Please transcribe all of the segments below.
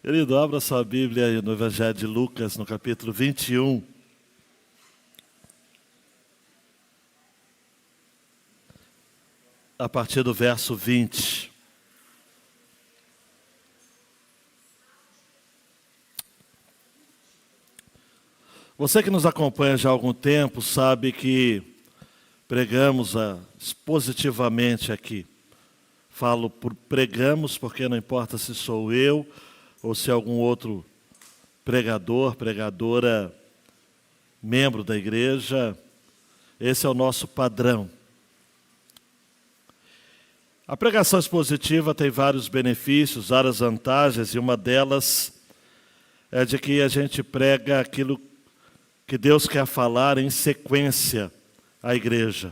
Querido, abra sua Bíblia aí no Evangelho de Lucas, no capítulo 21. A partir do verso 20. Você que nos acompanha já há algum tempo sabe que pregamos expositivamente aqui. Falo por pregamos porque não importa se sou eu ou se algum outro pregador, pregadora, membro da igreja. Esse é o nosso padrão. A pregação expositiva tem vários benefícios, várias vantagens, e uma delas é de que a gente prega aquilo que Deus quer falar em sequência à igreja.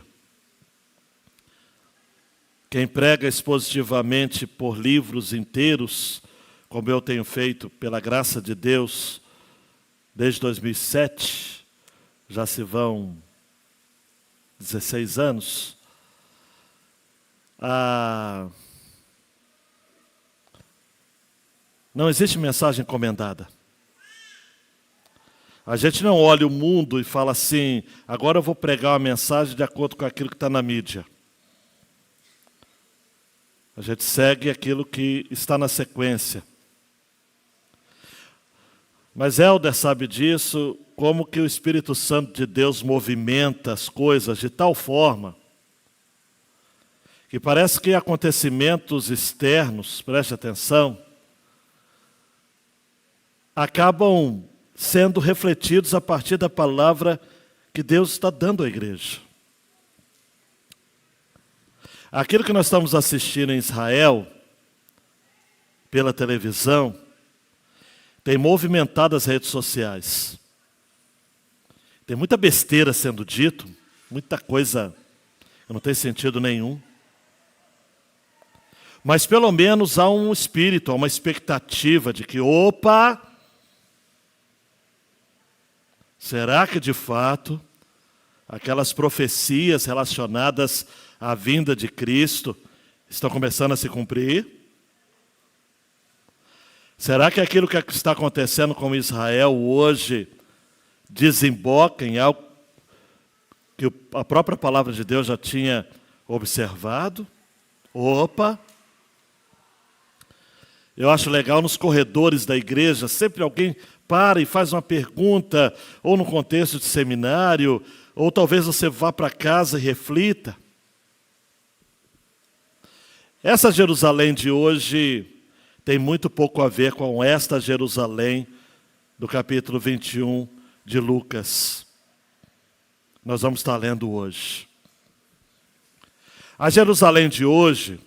Quem prega expositivamente por livros inteiros, como eu tenho feito pela graça de Deus desde 2007, já se vão 16 anos, não existe mensagem encomendada. A gente não olha o mundo e fala assim, agora eu vou pregar uma mensagem de acordo com aquilo que está na mídia. A gente segue aquilo que está na sequência. Mas Helder sabe disso, como que o Espírito Santo de Deus movimenta as coisas de tal forma que parece que acontecimentos externos, preste atenção, acabam sendo refletidos a partir da palavra que Deus está dando à igreja. Aquilo que nós estamos assistindo em Israel, pela televisão, tem movimentado as redes sociais. Tem muita besteira sendo dito, muita coisa que não tem sentido nenhum. Mas pelo menos há um espírito, há uma expectativa de que, opa, será que de fato aquelas profecias relacionadas à vinda de Cristo estão começando a se cumprir? Será que aquilo que está acontecendo com Israel hoje desemboca em algo que a própria palavra de Deus já tinha observado? Opa! Eu acho legal nos corredores da igreja, sempre alguém para e faz uma pergunta, ou no contexto de seminário, ou talvez você vá para casa e reflita. Essa Jerusalém de hoje tem muito pouco a ver com esta Jerusalém do capítulo 21 de Lucas. Nós vamos estar lendo hoje. A Jerusalém de hoje,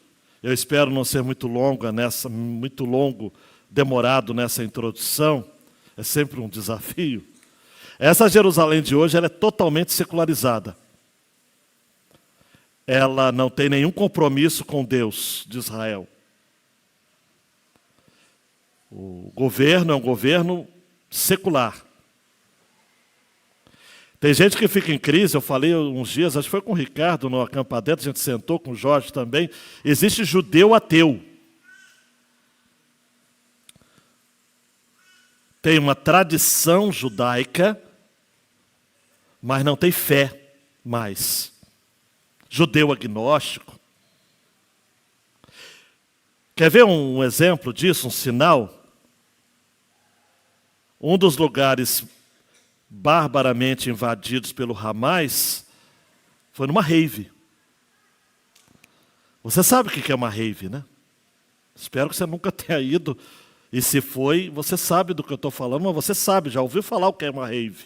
eu espero não ser muito longo, demorado nessa introdução, é sempre um desafio. Essa Jerusalém de hoje ela é totalmente secularizada. Ela não tem nenhum compromisso com Deus de Israel. O governo é um governo secular. Tem gente que fica em crise, eu falei uns dias, acho que foi com o Ricardo no acampadento, a gente sentou com o Jorge também. Existe judeu ateu. Tem uma tradição judaica, mas não tem fé mais. Judeu agnóstico. Quer ver um exemplo disso, um sinal? Um dos lugares barbaramente invadidos pelo Hamas foi numa rave. Você sabe o que é uma rave, né? Espero que você nunca tenha ido. E se foi, você sabe do que eu estou falando, mas você sabe, já ouviu falar o que é uma rave.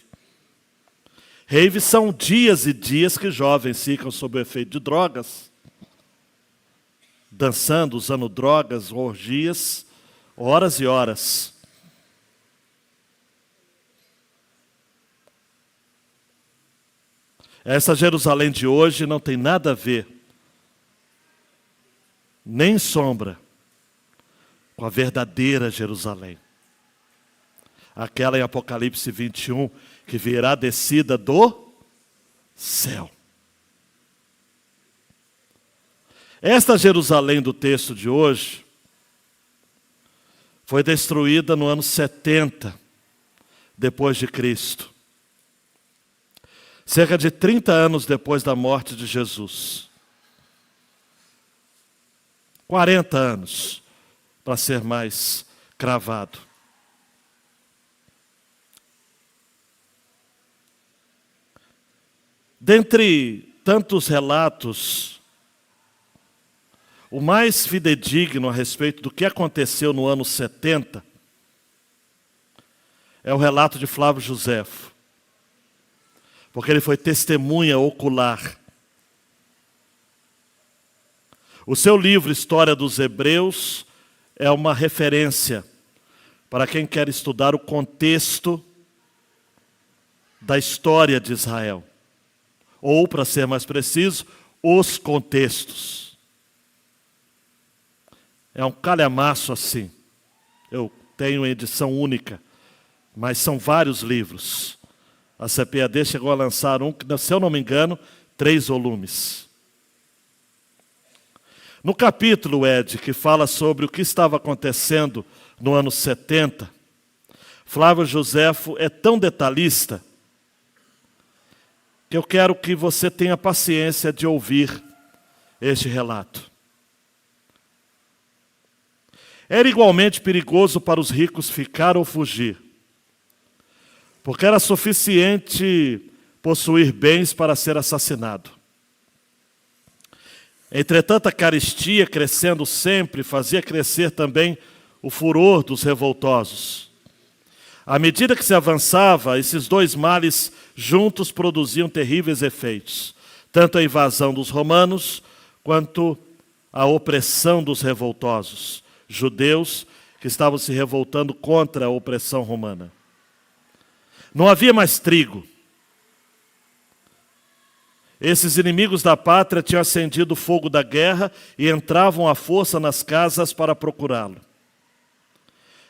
Raves são dias e dias que jovens ficam sob o efeito de drogas, dançando, usando drogas, orgias, horas e horas. Essa Jerusalém de hoje não tem nada a ver, nem sombra, com a verdadeira Jerusalém. Aquela em Apocalipse 21, que virá descida do céu. Esta Jerusalém do texto de hoje foi destruída no ano 70 depois de Cristo. Cerca de 30 anos depois da morte de Jesus. 40 anos, para ser mais cravado. Dentre tantos relatos, o mais fidedigno a respeito do que aconteceu no ano 70 é o relato de Flávio Josefo, porque ele foi testemunha ocular. O seu livro História dos Hebreus é uma referência para quem quer estudar o contexto da história de Israel. Ou, para ser mais preciso, os contextos. É um calhamaço assim. Eu tenho edição única, mas são vários livros. A CPAD chegou a lançar um, se eu não me engano, 3 volumes. No capítulo, Ed, que fala sobre o que estava acontecendo no ano 70, Flávio Josefo é tão detalhista que eu quero que você tenha paciência de ouvir este relato. Era igualmente perigoso para os ricos ficar ou fugir, porque era suficiente possuir bens para ser assassinado. Entretanto, a carestia, crescendo sempre, fazia crescer também o furor dos revoltosos. À medida que se avançava, esses dois males juntos produziam terríveis efeitos, tanto a invasão dos romanos, quanto a opressão dos revoltosos, judeus que estavam se revoltando contra a opressão romana. Não havia mais trigo. Esses inimigos da pátria tinham acendido o fogo da guerra e entravam à força nas casas para procurá-lo.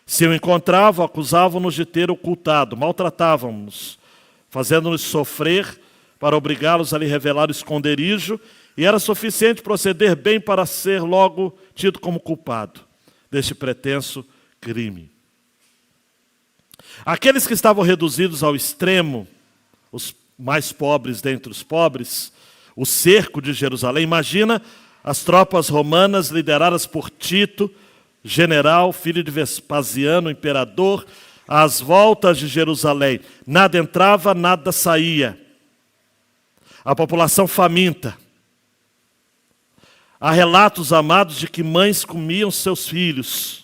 Se o encontravam, acusavam-nos de ter ocultado, maltratavam-nos, fazendo-nos sofrer para obrigá-los a lhe revelar o esconderijo, e era suficiente proceder bem para ser logo tido como culpado deste pretenso crime. Aqueles que estavam reduzidos ao extremo, os mais pobres dentre os pobres, o cerco de Jerusalém, imagina as tropas romanas lideradas por Tito, general, filho de Vespasiano, imperador, às voltas de Jerusalém. Nada entrava, nada saía. A população faminta. Há relatos, amados, de que mães comiam seus filhos.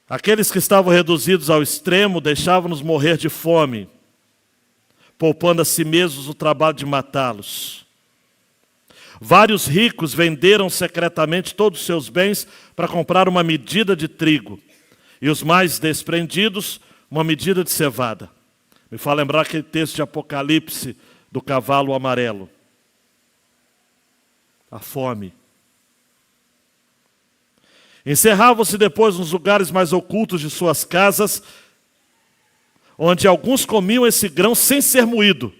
Aqueles que estavam reduzidos ao extremo deixavam-nos morrer de fome, poupando a si mesmos o trabalho de matá-los. Vários ricos venderam secretamente todos os seus bens para comprar uma medida de trigo, e os mais desprendidos, uma medida de cevada. Me faz lembrar aquele texto de Apocalipse do cavalo amarelo. A fome. Encerravam-se depois nos lugares mais ocultos de suas casas, onde alguns comiam esse grão sem ser moído,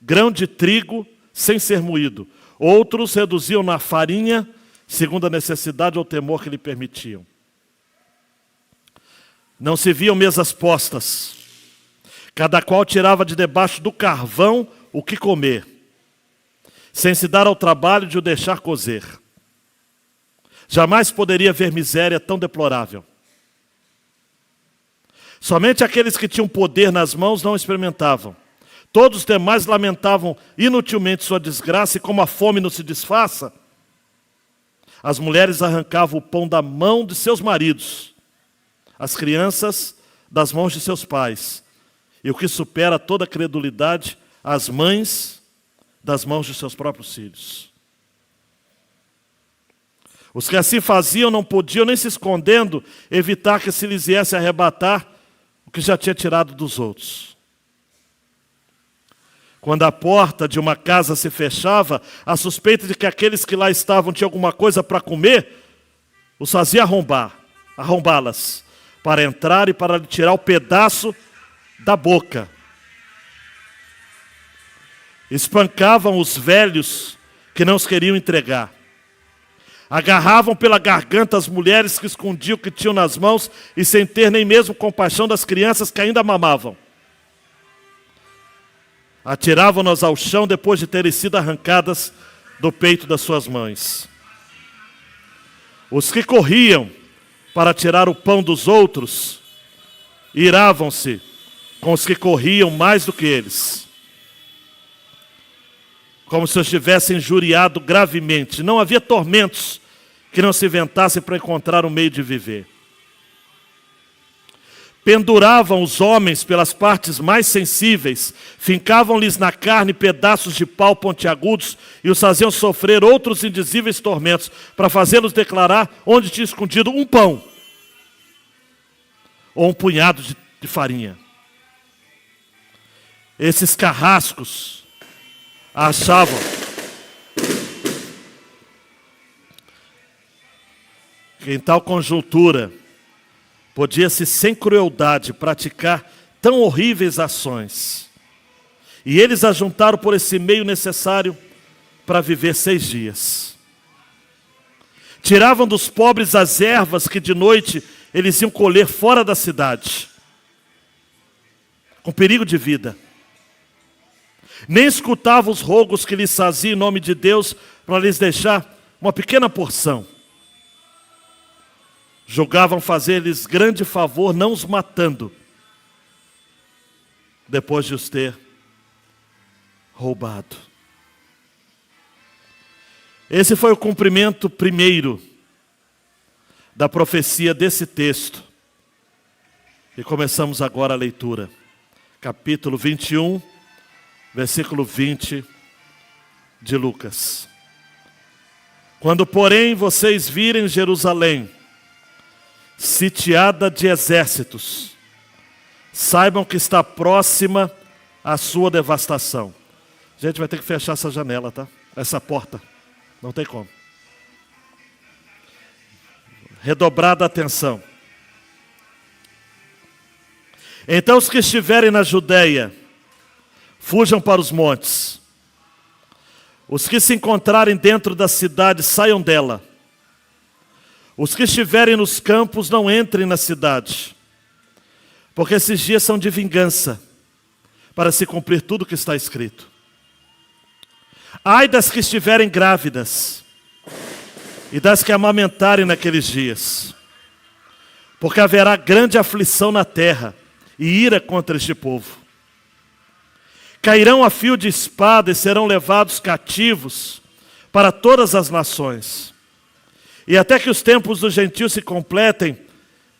grão de trigo sem ser moído. Outros reduziam na farinha, segundo a necessidade ou temor que lhe permitiam. Não se viam mesas postas. Cada qual tirava de debaixo do carvão o que comer, sem se dar ao trabalho de o deixar cozer. Jamais poderia ver miséria tão deplorável. Somente aqueles que tinham poder nas mãos não experimentavam. Todos os demais lamentavam inutilmente sua desgraça, e como a fome não se disfarça, as mulheres arrancavam o pão da mão de seus maridos, as crianças das mãos de seus pais, e o que supera toda a credulidade, as mães das mãos de seus próprios filhos. Os que assim faziam não podiam, nem se escondendo, evitar que se lhes viesse arrebatar o que já tinha tirado dos outros. Quando a porta de uma casa se fechava, a suspeita de que aqueles que lá estavam tinham alguma coisa para comer, os fazia arrombá-las, para entrar e para lhe tirar o pedaço da boca. Espancavam os velhos que não os queriam entregar. Agarravam pela garganta as mulheres que escondiam o que tinham nas mãos e sem ter nem mesmo compaixão das crianças que ainda mamavam. Atiravam-nas ao chão depois de terem sido arrancadas do peito das suas mães. Os que corriam para tirar o pão dos outros iravam-se com os que corriam mais do que eles, como se os tivessem injuriado gravemente. Não havia tormentos que não se inventassem para encontrar um meio de viver. Penduravam os homens pelas partes mais sensíveis, fincavam-lhes na carne pedaços de pau pontiagudos e os faziam sofrer outros indizíveis tormentos, para fazê-los declarar onde tinha escondido um pão ou um punhado de farinha. Esses carrascos achavam que em tal conjuntura podia-se sem crueldade praticar tão horríveis ações. E eles ajuntaram por esse meio necessário para viver 6 dias. Tiravam dos pobres as ervas que de noite eles iam colher fora da cidade, com perigo de vida. Nem escutavam os rogos que lhes faziam em nome de Deus para lhes deixar uma pequena porção. Julgavam fazer-lhes grande favor não os matando, depois de os ter roubado. Esse foi o cumprimento primeiro da profecia desse texto. E começamos agora a leitura. Capítulo 21, versículo 20 de Lucas. Quando, porém, vocês virem Jerusalém sitiada de exércitos, saibam que está próxima a sua devastação. A gente vai ter que fechar essa janela, tá? Essa porta. Não tem como. Redobrada atenção. Então os que estiverem na Judéia, fujam para os montes. Os que se encontrarem dentro da cidade, saiam dela. Os que estiverem nos campos, não entrem na cidade, porque esses dias são de vingança, para se cumprir tudo o que está escrito. Ai das que estiverem grávidas, e das que amamentarem naqueles dias, porque haverá grande aflição na terra, e ira contra este povo. Cairão a fio de espada e serão levados cativos para todas as nações. E até que os tempos dos gentios se completem,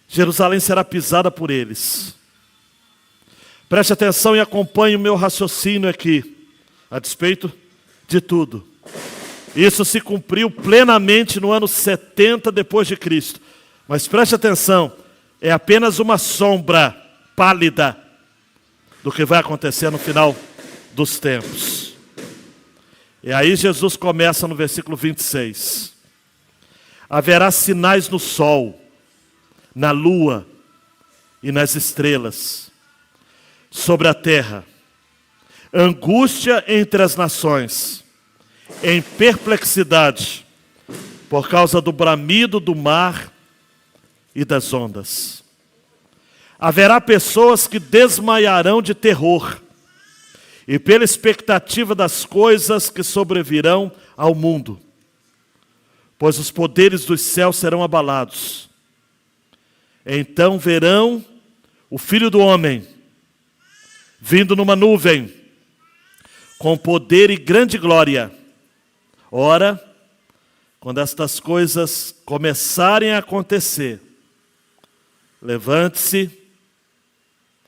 Jerusalém será pisada por eles. Preste atenção e acompanhe o meu raciocínio aqui, a despeito de tudo. Isso se cumpriu plenamente no ano 70 depois de Cristo. Mas preste atenção, é apenas uma sombra pálida do que vai acontecer no final dos tempos. E aí Jesus começa no versículo 26. Haverá sinais no sol, na lua e nas estrelas, sobre a terra, angústia entre as nações, em perplexidade, por causa do bramido do mar e das ondas. Haverá pessoas que desmaiarão de terror, e pela expectativa das coisas que sobrevirão ao mundo, pois os poderes dos céus serão abalados. Então verão o Filho do Homem vindo numa nuvem, com poder e grande glória. Ora, quando estas coisas começarem a acontecer, levante-se,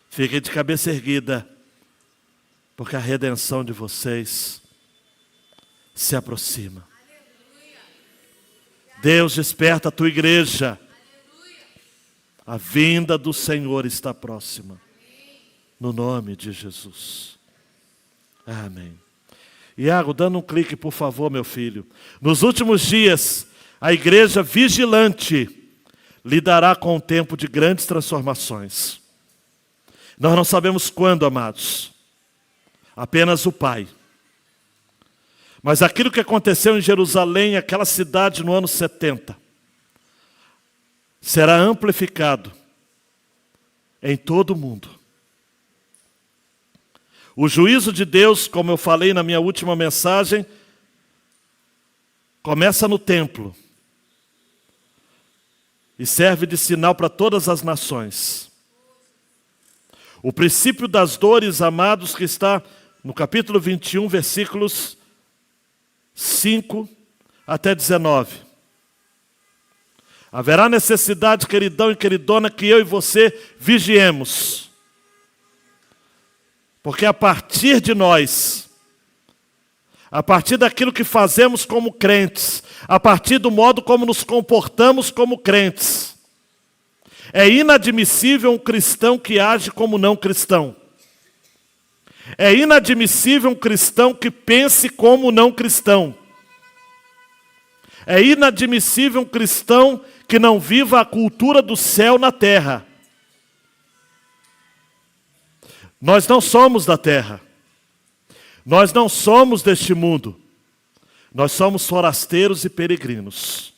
fique de cabeça erguida, porque a redenção de vocês se aproxima. Deus, desperta a tua igreja. A vinda do Senhor está próxima. No nome de Jesus. Amém. Iago, dando um clique, por favor, meu filho. Nos últimos dias, a igreja vigilante lidará com um tempo de grandes transformações. Nós não sabemos quando, amados. Apenas o Pai. Mas aquilo que aconteceu em Jerusalém, aquela cidade no ano 70, será amplificado em todo o mundo. O juízo de Deus, como eu falei na minha última mensagem, começa no templo e serve de sinal para todas as nações. O princípio das dores, amados, que está no capítulo 21, versículos 5 até 19. Haverá necessidade, queridão e queridona, que eu e você vigiemos. Porque a partir de nós, a partir daquilo que fazemos como crentes, a partir do modo como nos comportamos como crentes, é inadmissível um cristão que age como não cristão. É inadmissível um cristão que pense como não cristão. É inadmissível um cristão que não viva a cultura do céu na terra. Nós não somos da terra. Nós não somos deste mundo. Nós somos forasteiros e peregrinos.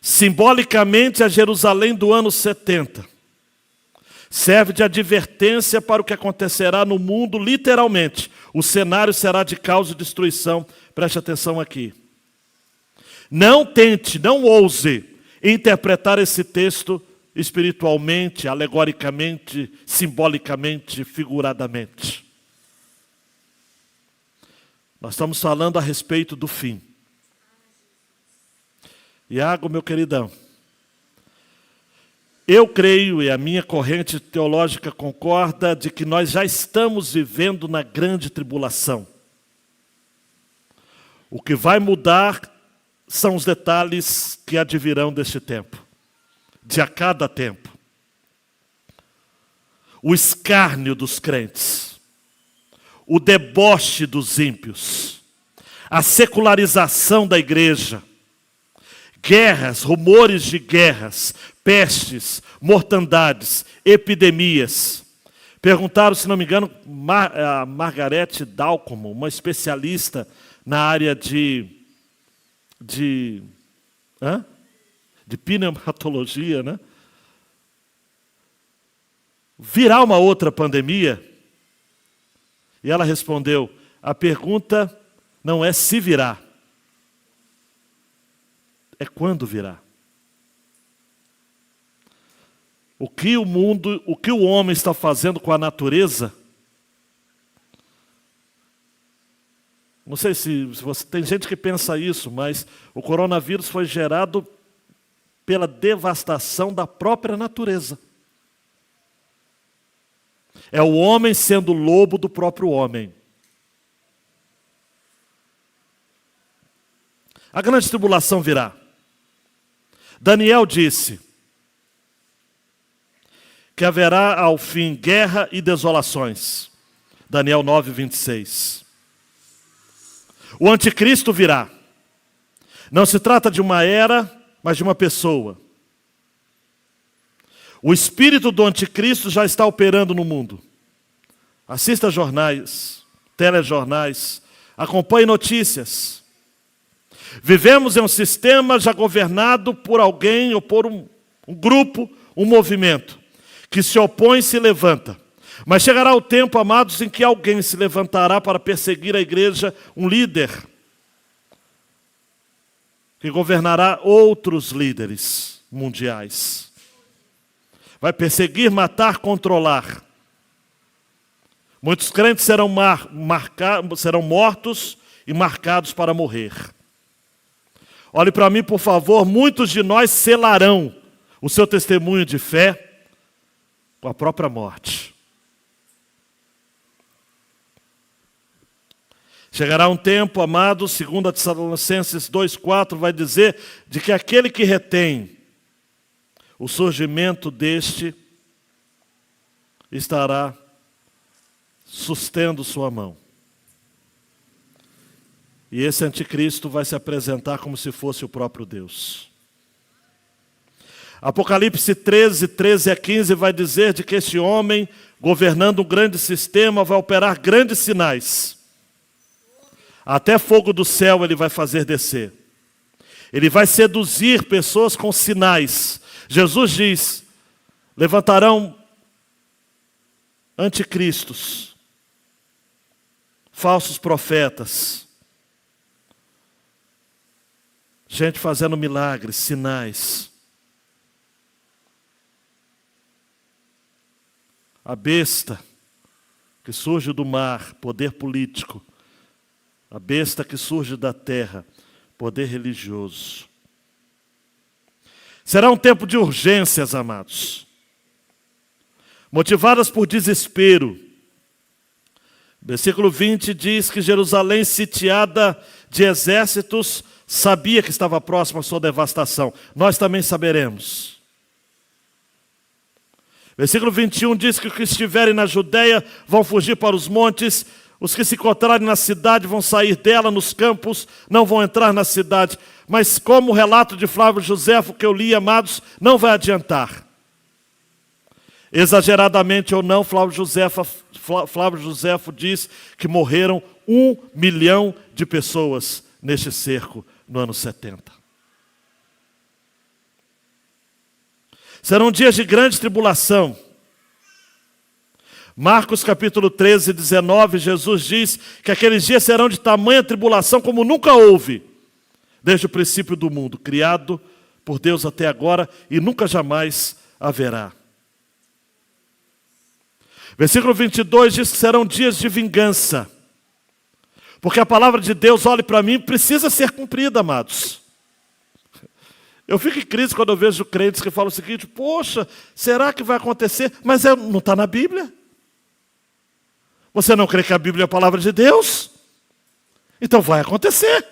Simbolicamente, a Jerusalém do ano 70 serve de advertência para o que acontecerá no mundo, literalmente. O cenário será de caos e destruição. Preste atenção aqui. Não tente, não ouse interpretar esse texto espiritualmente, alegoricamente, simbolicamente, figuradamente. Nós estamos falando a respeito do fim. Iago, meu queridão, eu creio, e a minha corrente teológica concorda, de que nós já estamos vivendo na grande tribulação. O que vai mudar são os detalhes que advirão deste tempo, de a cada tempo. O escárnio dos crentes, o deboche dos ímpios, a secularização da igreja, guerras, rumores de guerras, pestes, mortandades, epidemias. Perguntaram, se não me engano, a Margarete Dalcomo, uma especialista na área de pneumatologia, né? Virá uma outra pandemia? E ela respondeu, a pergunta não é se virá, é quando virá. O que o homem está fazendo com a natureza, não sei se você tem gente que pensa isso, mas o coronavírus foi gerado pela devastação da própria natureza. É o homem sendo lobo do próprio homem. A grande tribulação virá. Daniel disse que haverá ao fim guerra e desolações. Daniel 9, 26. O anticristo virá. Não se trata de uma era, mas de uma pessoa. O espírito do anticristo já está operando no mundo. Assista jornais, telejornais, acompanhe notícias. Vivemos em um sistema já governado por alguém ou por um grupo, um movimento, que se opõe e se levanta. Mas chegará o tempo, amados, em que alguém se levantará para perseguir a igreja, um líder, que governará outros líderes mundiais. Vai perseguir, matar, controlar. Muitos crentes serão mortos e marcados para morrer. Olhe para mim, por favor, muitos de nós selarão o seu testemunho de fé com a própria morte. Chegará um tempo, amados, segundo a Tessalonicenses 2,4, vai dizer de que aquele que retém o surgimento deste estará sustendo sua mão. E esse anticristo vai se apresentar como se fosse o próprio Deus. Apocalipse 13, 13 a 15 vai dizer de que este homem, governando um grande sistema, vai operar grandes sinais. Até fogo do céu ele vai fazer descer. Ele vai seduzir pessoas com sinais. Jesus diz, levantarão anticristos, falsos profetas, gente fazendo milagres, sinais. A besta que surge do mar, poder político. A besta que surge da terra, poder religioso. Será um tempo de urgências, amados. Motivadas por desespero. Versículo 20 diz que Jerusalém, sitiada de exércitos, sabia que estava próxima a sua devastação. Nós também saberemos. Versículo 21 diz que os que estiverem na Judeia vão fugir para os montes, os que se encontrarem na cidade vão sair dela, nos campos, não vão entrar na cidade. Mas como o relato de Flávio Josefo que eu li, amados, não vai adiantar. Exageradamente ou não, Flávio Josefo diz que morreram 1 milhão de pessoas neste cerco no ano 70. Serão dias de grande tribulação. Marcos capítulo 13, 19, Jesus diz que aqueles dias serão de tamanha tribulação como nunca houve, desde o princípio do mundo, criado por Deus até agora e nunca jamais haverá. Versículo 22 diz que serão dias de vingança, porque a palavra de Deus, olhe para mim, precisa ser cumprida, amados. Eu fico em crise quando eu vejo crentes que falam o seguinte, poxa, será que vai acontecer? Mas não está na Bíblia. Você não crê que a Bíblia é a palavra de Deus? Então vai acontecer.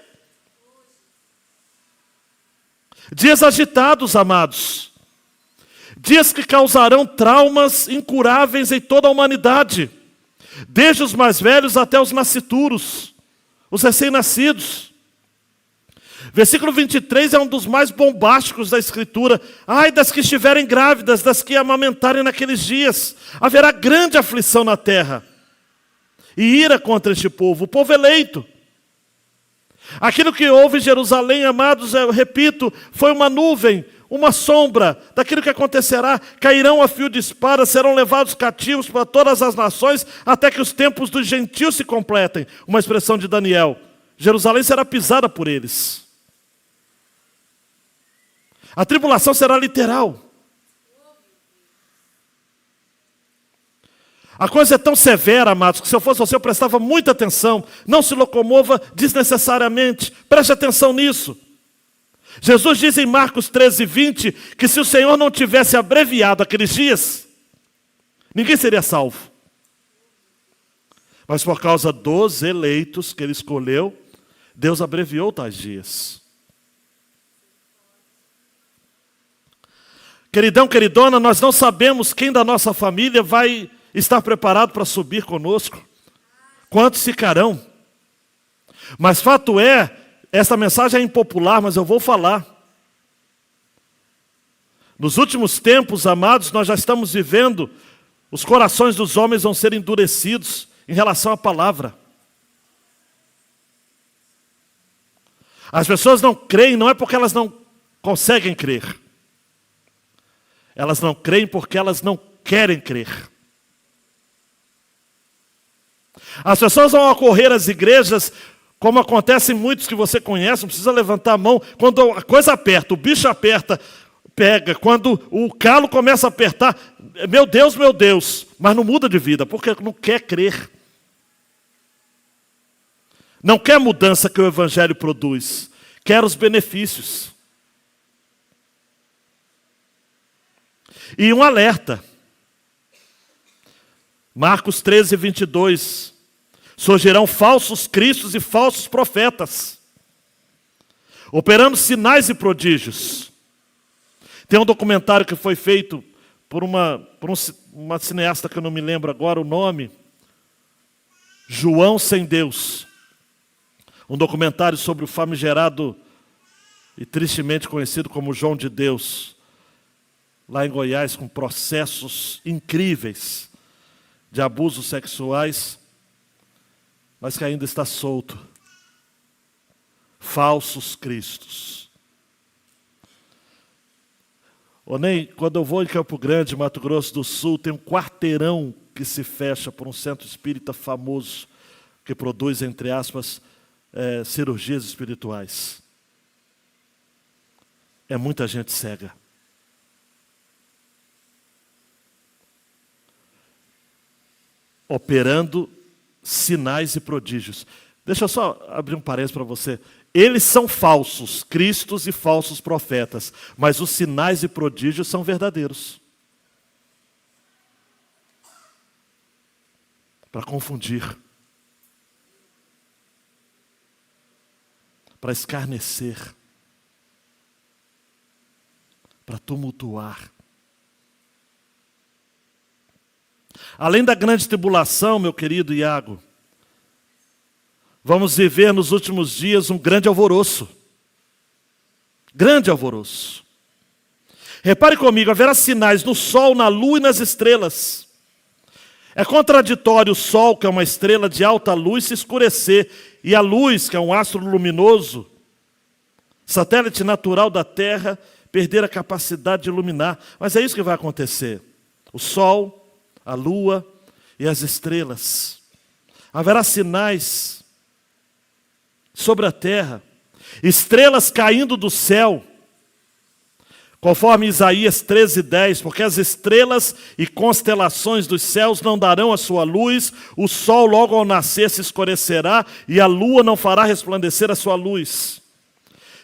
Dias agitados, amados. Dias que causarão traumas incuráveis em toda a humanidade. Desde os mais velhos até os nascituros, os recém-nascidos. Versículo 23 é um dos mais bombásticos da Escritura. Ai das que estiverem grávidas, das que amamentarem naqueles dias. Haverá grande aflição na terra. E ira contra este povo, o povo eleito. Aquilo que houve em Jerusalém, amados, eu repito, foi uma nuvem, uma sombra daquilo que acontecerá. Cairão a fio de espada, serão levados cativos para todas as nações, até que os tempos dos gentios se completem. Uma expressão de Daniel. Jerusalém será pisada por eles. A tribulação será literal. A coisa é tão severa, amados, que se eu fosse você, eu prestava muita atenção. Não se locomova desnecessariamente. Preste atenção nisso. Jesus diz em Marcos 13, 20, que se o Senhor não tivesse abreviado aqueles dias, ninguém seria salvo. Mas por causa dos eleitos que Ele escolheu, Deus abreviou tais dias. Queridão, queridona, nós não sabemos quem da nossa família vai estar preparado para subir conosco. Quantos ficarão? Mas fato é, esta mensagem é impopular, mas eu vou falar. Nos últimos tempos, amados, nós já estamos vivendo, os corações dos homens vão ser endurecidos em relação à palavra. As pessoas não creem, não é porque elas não conseguem crer. Elas não creem porque elas não querem crer. As pessoas vão acorrer às igrejas, como acontece em muitos que você conhece, não precisa levantar a mão. Quando a coisa aperta, o bicho aperta, pega. Quando o calo começa a apertar, meu Deus, mas não muda de vida, porque não quer crer. Não quer a mudança que o Evangelho produz, quer os benefícios. E um alerta. Marcos 13, 22. Surgirão falsos cristos e falsos profetas, operando sinais e prodígios. Tem um documentário que foi feito por uma cineasta que eu não me lembro agora o nome, João Sem Deus. Um documentário sobre o famigerado e tristemente conhecido como João de Deus, lá em Goiás, com processos incríveis de abusos sexuais, mas que ainda está solto. falsos cristos. Ô Ney, quando eu vou em Campo Grande, Mato Grosso do Sul, tem um quarteirão que se fecha por um centro espírita famoso, que produz, entre aspas, cirurgias espirituais. É muita gente cega. Operando sinais e prodígios. Deixa eu só abrir um parênteses para você. Eles são falsos cristos e falsos profetas, mas os sinais e prodígios são verdadeiros. Para confundir. Para escarnecer. Para tumultuar. Além da grande tribulação, meu querido Iago, vamos viver nos últimos dias um grande alvoroço. Grande alvoroço. Repare comigo, haverá sinais no sol, na lua e nas estrelas. É contraditório o sol, que é uma estrela de alta luz, se escurecer, e a luz, que é um astro luminoso, satélite natural da Terra, perder a capacidade de iluminar. Mas é isso que vai acontecer. O sol, a lua e as estrelas. Haverá sinais sobre a terra, estrelas caindo do céu, conforme Isaías 13:10, porque as estrelas e constelações dos céus não darão a sua luz, o sol logo ao nascer se escurecerá e a lua não fará resplandecer a sua luz.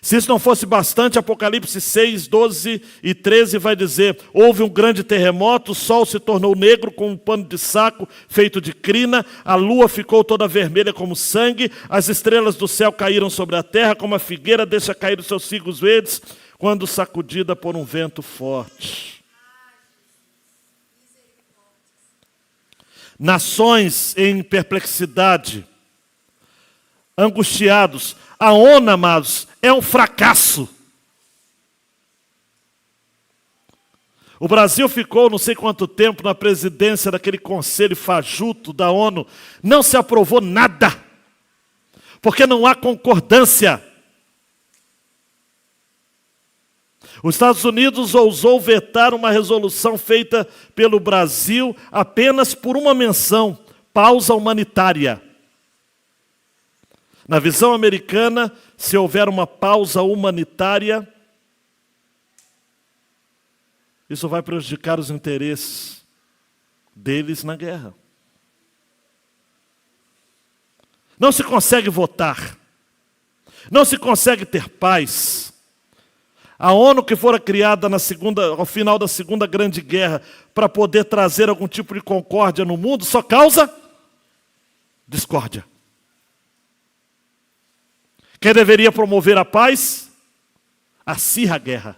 Se isso não fosse bastante, Apocalipse 6, 12 e 13 vai dizer: houve um grande terremoto, o sol se tornou negro como um pano de saco feito de crina, a lua ficou toda vermelha como sangue, as estrelas do céu caíram sobre a terra, como a figueira deixa cair os seus figos verdes, quando sacudida por um vento forte. Nações em perplexidade, angustiados. A ONU, amados, é um fracasso. O Brasil ficou não sei quanto tempo na presidência daquele conselho fajuto da ONU. Não se aprovou nada, porque não há concordância. Os Estados Unidos ousou vetar uma resolução feita pelo Brasil apenas por uma menção: pausa humanitária. Na visão americana, se houver uma pausa humanitária, isso vai prejudicar os interesses deles na guerra. Não se consegue votar, não se consegue ter paz. A ONU, que fora criada ao final da Segunda Grande Guerra para poder trazer algum tipo de concórdia no mundo, só causa discórdia. Quem deveria promover a paz? Acirra a guerra.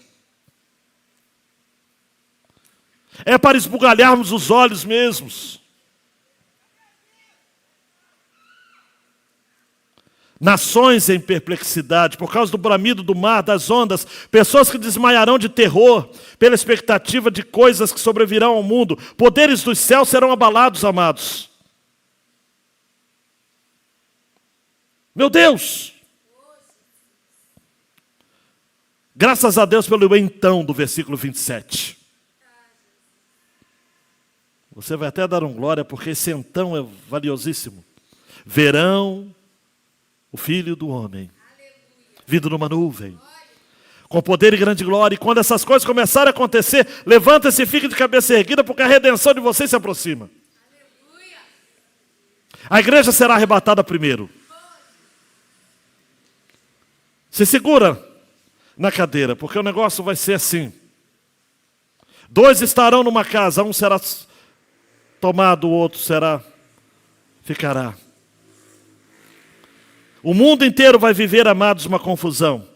É para esbugalharmos os olhos mesmos. Nações em perplexidade, por causa do bramido do mar, das ondas, pessoas que desmaiarão de terror, pela expectativa de coisas que sobrevirão ao mundo. Poderes dos céus serão abalados, amados. Meu Deus! Graças a Deus pelo então do versículo 27. Você vai até dar um glória, porque esse então é valiosíssimo. Verão o Filho do Homem, vindo numa nuvem, com poder e grande glória. E quando essas coisas começarem a acontecer, levanta-se e fique de cabeça erguida, porque a redenção de vocês se aproxima. A igreja será arrebatada primeiro. Se segura na cadeira, porque o negócio vai ser assim: 2 estarão numa casa, um será tomado, o outro ficará. O mundo inteiro vai viver, amados, uma confusão.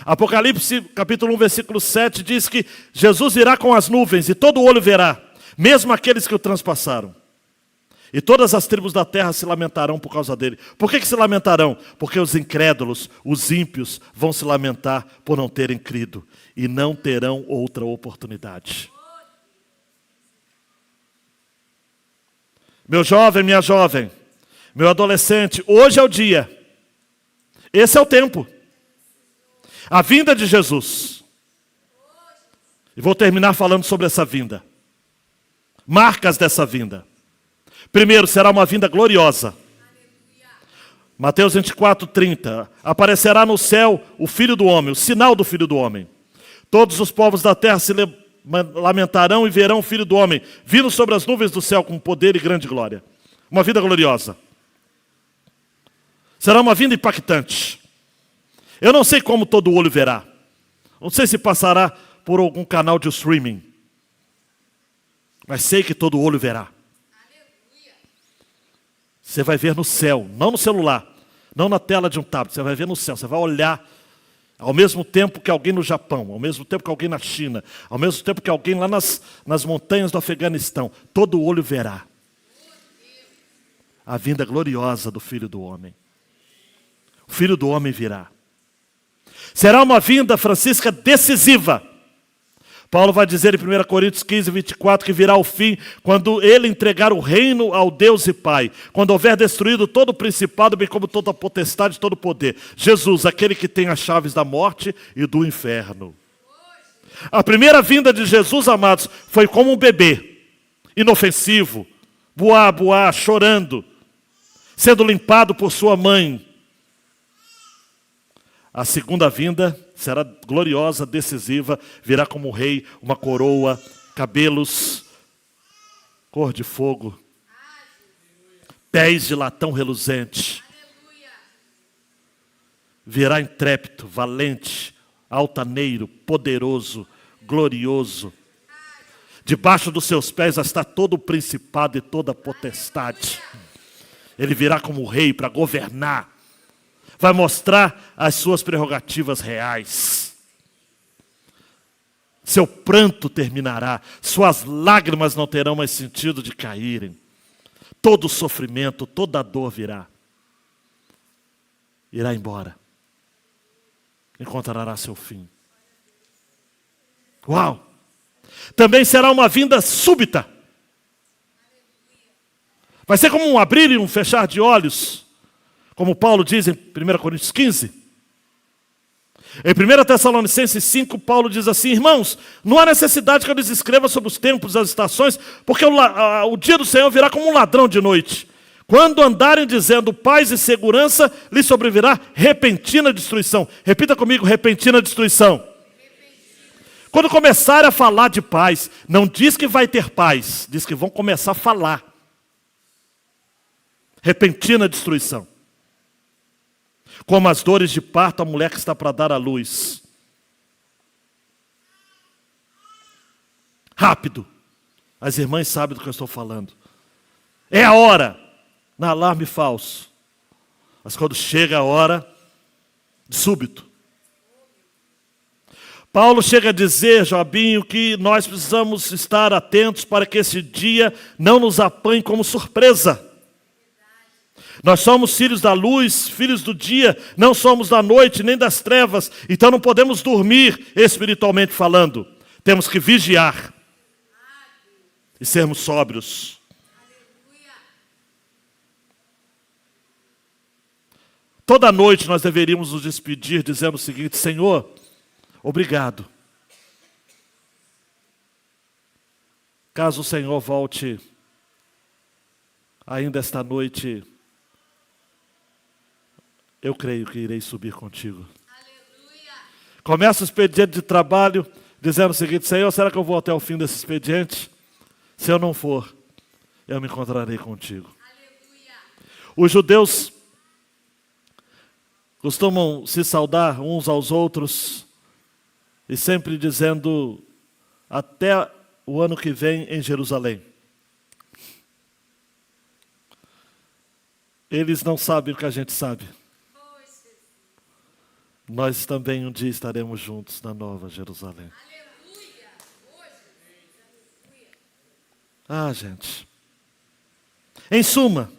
Apocalipse capítulo 1, versículo 7 diz que Jesus virá com as nuvens e todo olho verá, mesmo aqueles que o transpassaram. E todas as tribos da terra se lamentarão por causa dele. Por que se lamentarão? Porque os incrédulos, os ímpios, vão se lamentar por não terem crido. E não terão outra oportunidade. Meu jovem, minha jovem, meu adolescente, hoje é o dia. Esse é o tempo. A vinda de Jesus. E vou terminar falando sobre essa vinda. Marcas dessa vinda. Primeiro, será uma vinda gloriosa. Mateus 24:30. Aparecerá no céu o Filho do Homem, o sinal do Filho do Homem. Todos os povos da terra se lamentarão e verão o Filho do Homem, vindo sobre as nuvens do céu com poder e grande glória. Uma vinda gloriosa. Será uma vinda impactante. Eu não sei como todo olho verá. Não sei se passará por algum canal de streaming. Mas sei que todo olho verá. Você vai ver no céu, não no celular, não na tela de um tablet. Você vai ver no céu, você vai olhar ao mesmo tempo que alguém no Japão, ao mesmo tempo que alguém na China, ao mesmo tempo que alguém lá nas montanhas do Afeganistão. Todo olho verá a vinda gloriosa do Filho do Homem. O Filho do Homem virá. Será uma vinda, Francisca, decisiva. Paulo vai dizer em 1 Coríntios 15:24 que virá o fim quando ele entregar o reino ao Deus e Pai. Quando houver destruído todo o principado, bem como toda a potestade e todo o poder. Jesus, aquele que tem as chaves da morte e do inferno. A primeira vinda de Jesus, amados, foi como um bebê. Inofensivo. Buá, chorando. Sendo limpado por sua mãe. A segunda vinda será gloriosa, decisiva, virá como um rei, uma coroa, cabelos, cor de fogo, pés de latão reluzente. Virá intrépido, valente, altaneiro, poderoso, glorioso. Debaixo dos seus pés está todo o principado e toda a potestade. Ele virá como rei para governar. Vai mostrar as suas prerrogativas reais. Seu pranto terminará. Suas lágrimas não terão mais sentido de caírem. Todo o sofrimento, toda a dor virá. Irá embora. Encontrará seu fim. Uau! Também será uma vinda súbita. Vai ser como um abrir e um fechar de olhos. Como Paulo diz em 1 Coríntios 15. Em 1 Tessalonicenses 5, Paulo diz assim: irmãos, não há necessidade que eu lhes escreva sobre os tempos e as estações, porque o dia do Senhor virá como um ladrão de noite. Quando andarem dizendo paz e segurança, lhes sobrevirá repentina destruição. Repita comigo, repentina destruição. Quando começarem a falar de paz, não diz que vai ter paz, diz que vão começar a falar. Repentina destruição. Como as dores de parto, a mulher que está para dar à luz. Rápido. As irmãs sabem do que eu estou falando. É a hora. Não alarme falso. Mas quando chega a hora, de súbito. Paulo chega a dizer, Jobinho, que nós precisamos estar atentos para que esse dia não nos apanhe como surpresa. Nós somos filhos da luz, filhos do dia, não somos da noite nem das trevas, então não podemos dormir espiritualmente falando. Temos que vigiar e sermos sóbrios. Toda noite nós deveríamos nos despedir dizendo o seguinte: Senhor, obrigado. Caso o Senhor volte ainda esta noite, eu creio que irei subir contigo. Aleluia. Começa o expediente de trabalho dizendo o seguinte: Senhor, será que eu vou até o fim desse expediente? Se eu não for, eu me encontrarei contigo. Aleluia. Os judeus costumam se saudar uns aos outros e sempre dizendo até o ano que vem em Jerusalém. Eles não sabem o que a gente sabe. Nós também um dia estaremos juntos na Nova Jerusalém. Ah, gente. Em suma,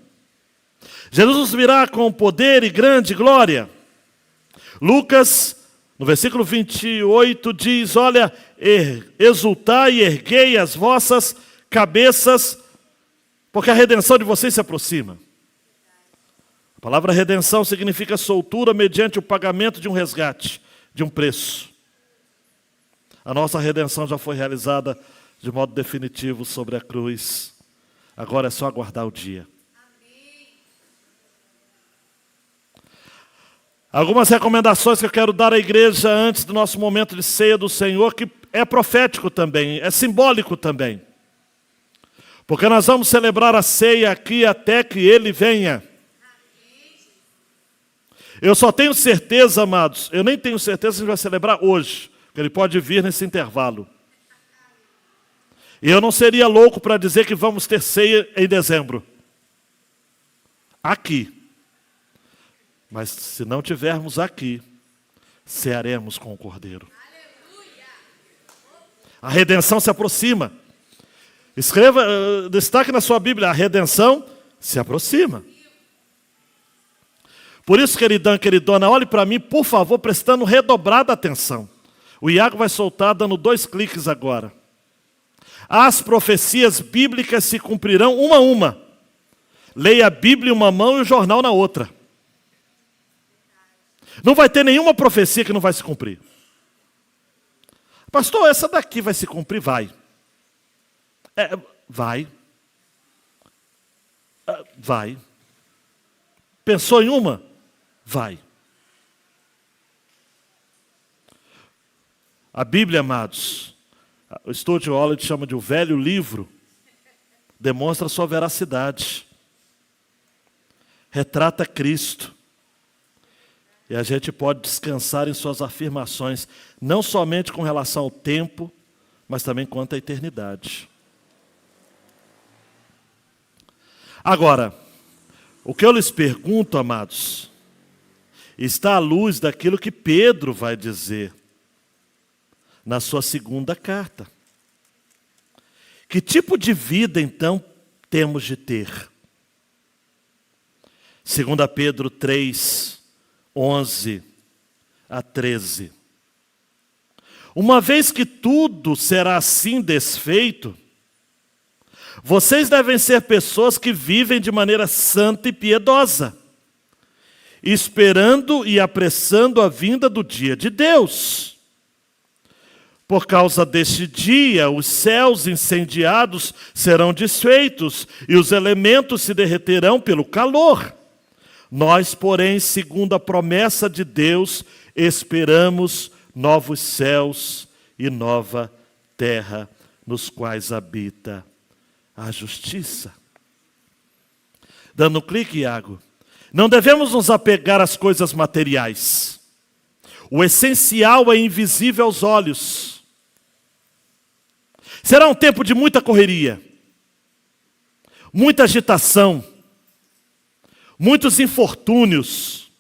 Jesus virá com poder e grande glória. Lucas, no versículo 28, diz: olha, exultai e erguei as vossas cabeças, porque a redenção de vocês se aproxima. A palavra redenção significa soltura mediante o pagamento de um resgate, de um preço. A nossa redenção já foi realizada de modo definitivo sobre a cruz. Agora é só aguardar o dia. Algumas recomendações que eu quero dar à igreja antes do nosso momento de ceia do Senhor, que é profético também, é simbólico também. Porque nós vamos celebrar a ceia aqui até que Ele venha. Eu só tenho certeza, amados, eu nem tenho certeza se Ele vai celebrar hoje, porque Ele pode vir nesse intervalo. E eu não seria louco para dizer que vamos ter ceia em dezembro. Aqui. Mas se não tivermos aqui, cearemos com o Cordeiro. A redenção se aproxima. Escreva, destaque na sua Bíblia, a redenção se aproxima. Por isso, queridão e queridona, olhe para mim, por favor, prestando redobrada atenção. O Iago vai soltar dando 2 cliques agora. As profecias bíblicas se cumprirão uma a uma. Leia a Bíblia em uma mão e o jornal na outra. Não vai ter nenhuma profecia que não vai se cumprir. Pastor, essa daqui vai se cumprir? Vai. Vai. Vai. Pensou em uma? Vai. A Bíblia, amados, o Stuart Hall chama de o velho livro, demonstra sua veracidade. Retrata Cristo. E a gente pode descansar em suas afirmações, não somente com relação ao tempo, mas também quanto à eternidade. Agora, o que eu lhes pergunto, amados, está à luz daquilo que Pedro vai dizer na sua segunda carta. Que tipo de vida, então, temos de ter? 2 Pedro 3, 11 a 13. Uma vez que tudo será assim desfeito, vocês devem ser pessoas que vivem de maneira santa e piedosa, esperando e apressando a vinda do dia de Deus. Por causa deste dia, os céus incendiados serão desfeitos e os elementos se derreterão pelo calor. Nós, porém, segundo a promessa de Deus, esperamos novos céus e nova terra, nos quais habita a justiça. Dando um clique, Iago. Não devemos nos apegar às coisas materiais. O essencial é invisível aos olhos. Será um tempo de muita correria, muita agitação, muitos infortúnios.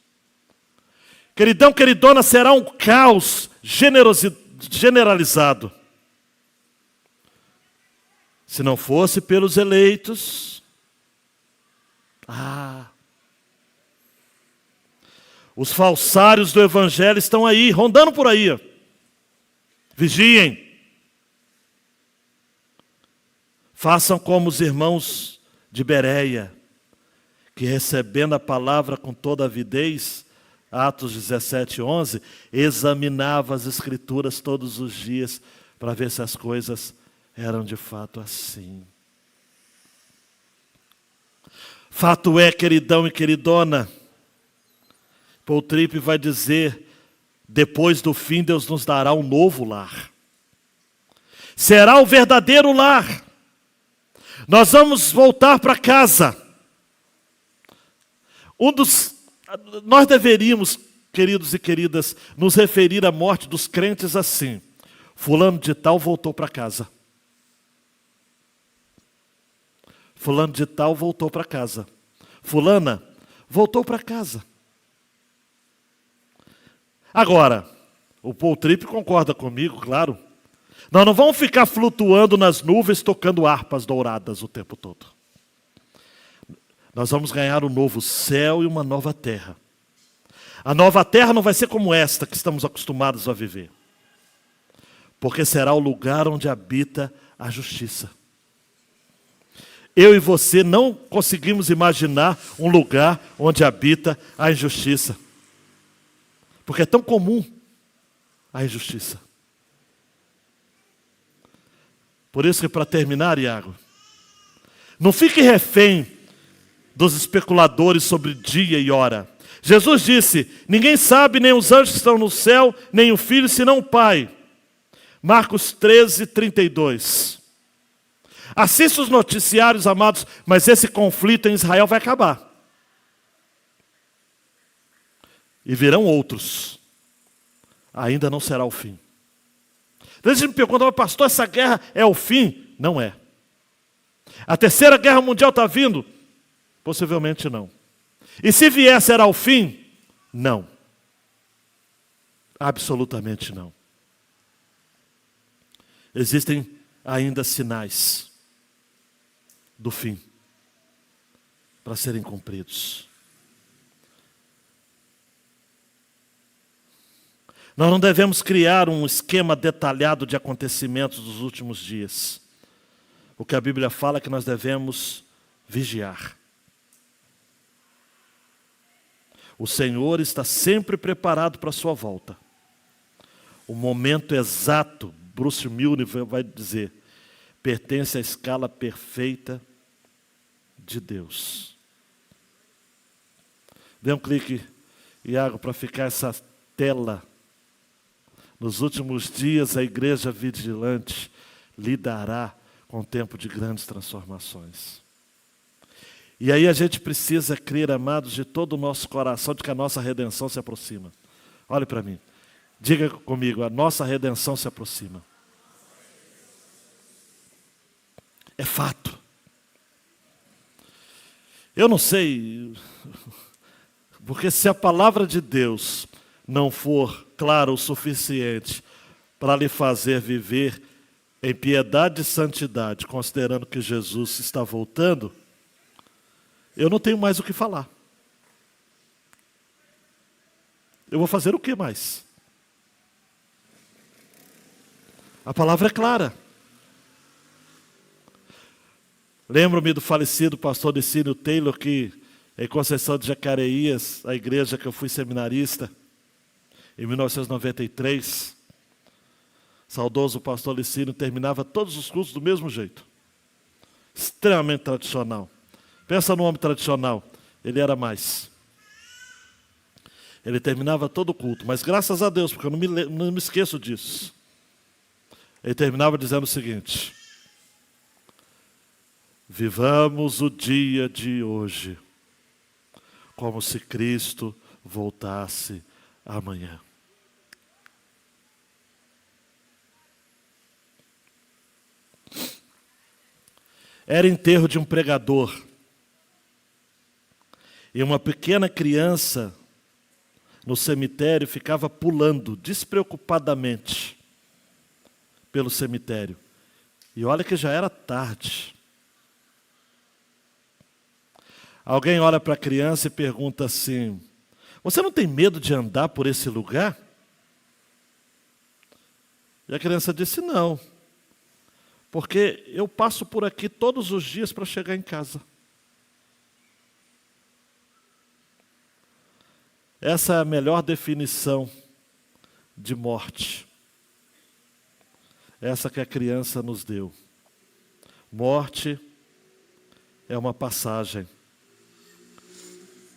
Queridão, queridona, será um caos generalizado. Se não fosse pelos eleitos, os falsários do Evangelho estão aí, rondando por aí. Vigiem. Façam como os irmãos de Bereia, que recebendo a palavra com toda avidez, Atos 17, 11, examinava as Escrituras todos os dias para ver se as coisas eram de fato assim. Fato é, queridão e queridona, Paul Tripp vai dizer, depois do fim Deus nos dará um novo lar. Será o verdadeiro lar. Nós vamos voltar para casa. Nós deveríamos, queridos e queridas, nos referir à morte dos crentes assim. Fulano de tal voltou para casa. Fulano de tal voltou para casa. Fulana voltou para casa. Agora, o Paul Tripp concorda comigo, claro. Nós não vamos ficar flutuando nas nuvens tocando harpas douradas o tempo todo. Nós vamos ganhar um novo céu e uma nova terra. A nova terra não vai ser como esta que estamos acostumados a viver. Porque será o lugar onde habita a justiça. eu e você não conseguimos imaginar um lugar onde habita a injustiça. Porque é tão comum a injustiça. Por isso que, para terminar, Iago, não fique refém dos especuladores sobre dia e hora. Jesus disse: ninguém sabe, nem os anjos que estão no céu, nem o Filho, senão o Pai. Marcos 13, 32. Assista os noticiários, amados, mas esse conflito em Israel vai acabar. E virão outros. Ainda não será o fim. Às vezes me perguntam: mas pastor, essa guerra é o fim? Não é. A terceira guerra mundial está vindo? Possivelmente não. E se vier, será o fim? Não. Absolutamente não. Existem ainda sinais do fim para serem cumpridos. Nós não devemos criar um esquema detalhado de acontecimentos dos últimos dias. O que a Bíblia fala é que nós devemos vigiar. O Senhor está sempre preparado para a sua volta. O momento exato, Bruce Milne vai dizer, pertence à escala perfeita de Deus. Dê um clique, Iago, para ficar essa tela. Nos últimos dias, a igreja vigilante lidará com um tempo de grandes transformações. E aí a gente precisa crer, amados, de todo o nosso coração, de que a nossa redenção se aproxima. Olhe para mim. Diga comigo: a nossa redenção se aproxima. É fato. Eu não sei, porque se a palavra de Deus não for clara o suficiente para lhe fazer viver em piedade e santidade, considerando que Jesus está voltando, eu não tenho mais o que falar. Eu vou fazer o que mais? A palavra é clara. Lembro-me do falecido pastor Licínio Taylor, que em Conceição de Jacareías, a igreja que eu fui seminarista, em 1993, saudoso pastor Licínio terminava todos os cultos do mesmo jeito. Extremamente tradicional. Pensa no homem tradicional, ele era mais. Ele terminava todo o culto, mas graças a Deus, porque eu não me esqueço disso. Ele terminava dizendo o seguinte: vivamos o dia de hoje como se Cristo voltasse amanhã. Era enterro de um pregador. E uma pequena criança no cemitério ficava pulando despreocupadamente pelo cemitério. E olha que já era tarde. Alguém olha para a criança e pergunta assim: você não tem medo de andar por esse lugar? E a criança disse: não, porque eu passo por aqui todos os dias para chegar em casa. Essa é a melhor definição de morte. Essa que a criança nos deu. Morte é uma passagem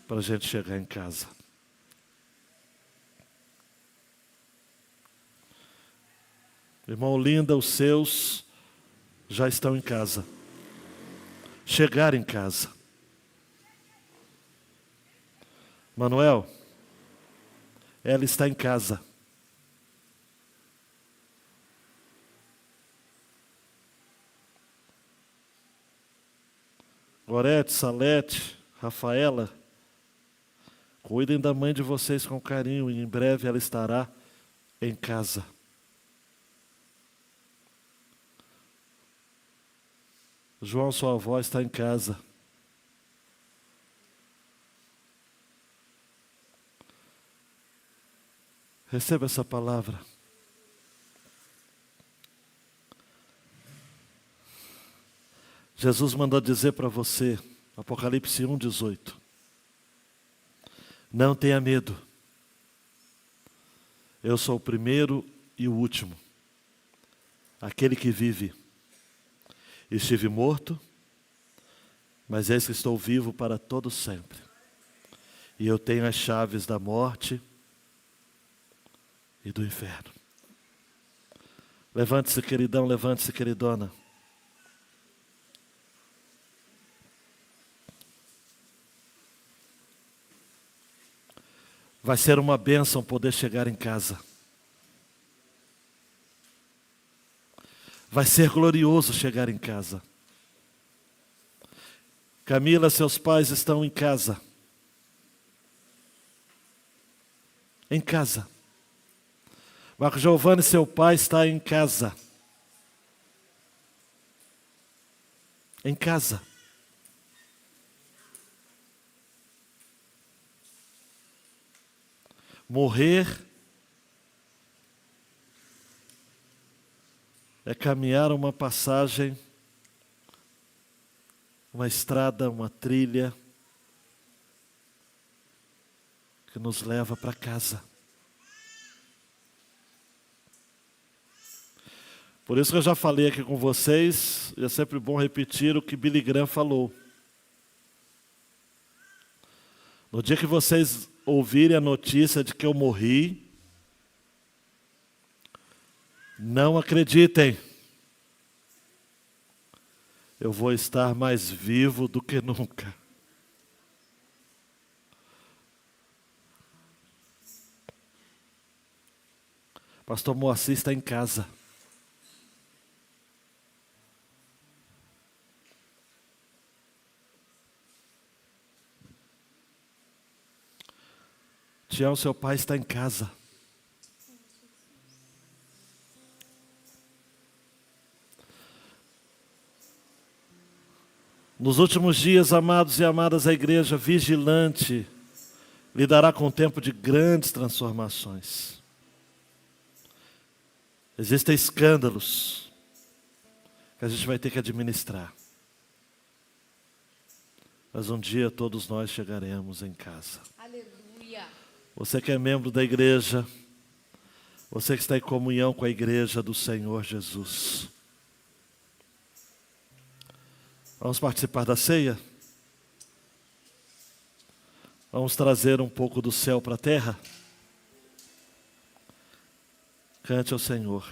para a gente chegar em casa. Irmão Linda, os seus já estão em casa. Chegar em casa. Manuel, ela está em casa. Gorete, Salete, Rafaela, cuidem da mãe de vocês com carinho e em breve ela estará em casa. João, sua avó, está em casa. Receba essa palavra. Jesus mandou dizer para você, Apocalipse 1:18, não tenha medo, eu sou o primeiro e o último, aquele que vive. Estive morto, mas eis que estou vivo para todo sempre, e eu tenho as chaves da morte e do inferno. Levante-se, queridão, levante-se, queridona. Vai ser uma bênção poder chegar em casa. Vai ser glorioso chegar em casa. Camila, seus pais estão em casa. Em casa. Marco Giovanni, seu pai está em casa. Em casa. Morrer é caminhar uma passagem, uma estrada, uma trilha que nos leva para casa. Por isso que eu já falei aqui com vocês, e é sempre bom repetir o que Billy Graham falou. No dia que vocês ouvirem a notícia de que eu morri, não acreditem. Eu vou estar mais vivo do que nunca. Pastor Moacir está em casa. Tião, seu pai está em casa. Nos últimos dias, amados e amadas, a igreja vigilante lidará com um tempo de grandes transformações. Existem escândalos que a gente vai ter que administrar. Mas um dia todos nós chegaremos em casa. Aleluia. Você que é membro da igreja, você que está em comunhão com a igreja do Senhor Jesus. Vamos participar da ceia? Vamos trazer um pouco do céu para a terra? Cante ao Senhor.